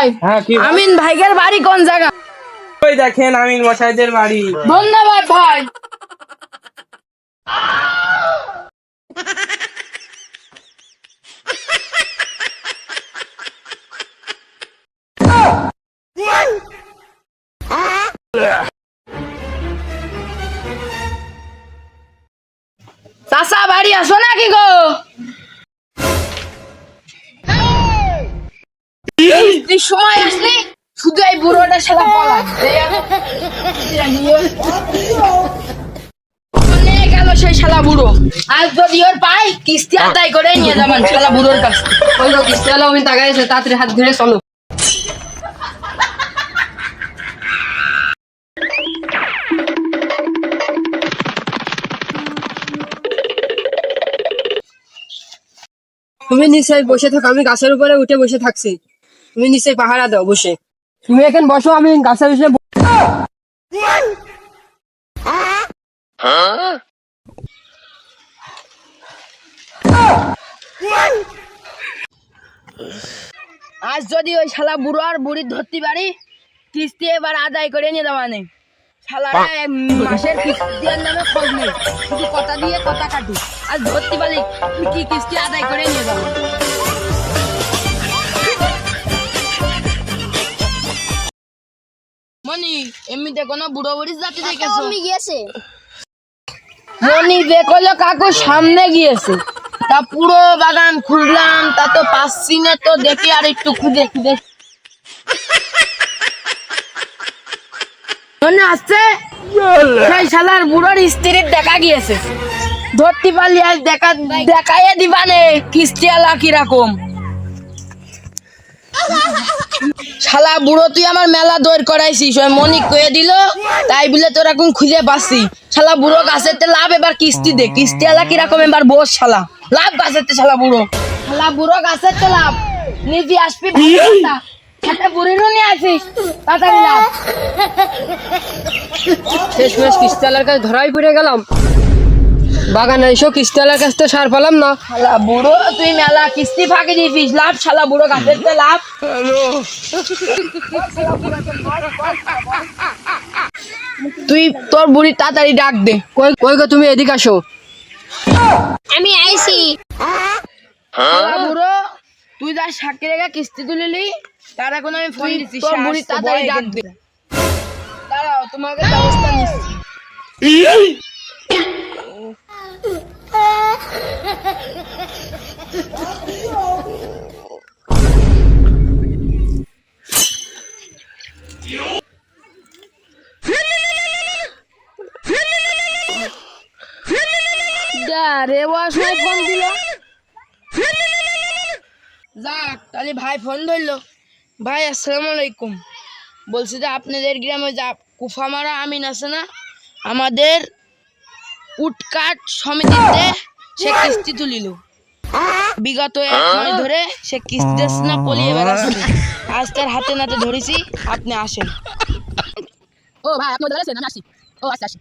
ভাই, হ্যাঁ, কি ভাই? আমিন ভাইয়ের বাড়ি কোন জায়গা? ওই দেখেন আমিন মশাইদের বাড়ি। ধন্যবাদ ভাই। চাচা বাড়ি আসো নাকি গো? তুই সময় আসলি শুধু এই বুড়োটা শালা পলায় নিয়ে গেল সেই শালা বুড়ো। আজ যদি ওর পাই কিস্তি আদায় করে নিয়ে যাবেন শালা বুড়োর কাছে। ওই গো কিস্তি হলো আমি টাকা এসে তাড়াতাড়ি হাত ধরে চলো। তুমি নিশ্চয়ই বসে থাকো, আমি গাছের উপরে উঠে বসে থাকছি। তুমি নিশ্চয়ই পাহারা দাও বসে। তুমি এখন বসো, আমি গাছের উঠে আজ যদি ওই শালা বুড়ো আর বুড়ির ধরতে পারি কিস্তি এবার আদায় করে নিয়ে যাওয়া নেই। শালারা মাসের কিস্তি দেওয়ার নামে খোঁজ নেই, শুধু কথা দিয়ে কথা কাটি। আজ ধরতে পারি কি কিস্তি আদায় করে নিয়ে যাবো। মনি এমনিতে কোনো বুড়ো বুড়ির জাতি দেখেছো? মনি দেখলো কাকু সামনে গিয়েছে, তা পুরো বাগান খুঁজলাম তা তো পাচ্ছি না, তো দেখি আর একটু খুঁজে খুঁজে মনে আসছে সেই শালার বুড়োর স্ত্রীর দেখা গিয়েছে। ধরতে পারলি আজ দেখাইয়ে দিবানে কিস্তি আলা কিরকম। শালা বুড়ো তুই আমার মেলা দৌড় করাইছিস, ওই মনি কয়ে দিল তাই বলে তোর এখন খুঁজে পাচ্ছি। শালা বুড়ো গাছেতে লাভ, এবার কিস্তি দে, কিস্তি আলা কিরকম এবার বস শালা লাভ গাছেতে। শালা বুড়ো গাছেতে লাভ নিজে আসবি একটা বুড়িরও নিয়ে আসিস তাড়াতাড়ি লাভ। শেষমেশ কিস্তিওয়ালার কাছে ধরাই পড়ে গেলাম। বাগানে এসো কিস্তিওয়ালার কাছ থেকে সার পেলাম না। শালা বুড়ো তুই মেলা কিস্তি ফাঁকি দিছিস, লাভ শালা বুড়ো গাছেতে লাভ। তুই তোর বুড়ি তাড়াতাড়ি ডাক দে। কই কই গো, তুমি এদিকে আসো। আমি আইছি। শালা বুড়ো তুই যা সাক্ষী রেখে কিস্তি তুলিলি তার এখন আমি ফোন দিচ্ছি, তোর বুড়ি তাড়াতাড়ি ডাক দে। দাঁড়াও তোমাকে ব্যবস্থা নিচ্ছি। রে ওয়াশাই ফোন দিল, যাক তাহলে ভাই ফোন ধরলো। ভাই আসসালামু আলাইকুম, বলছি যে আপনাদের গ্রামে যা কুফামারা আমিন আছে না, আমাদের উটকাট সমিতিতে সে কিস্তি তুলিল। বিগত 1 মাস ধরে সে কিস্তি দিচ্ছে না, পলিয়ে বেড়াচ্ছে। আজ তার হাতে নাতে ধরেছি, আপনি আসেন। ও ভাই আপনি ধরেছেন, আমি আসি। ও আচ্ছা আসি।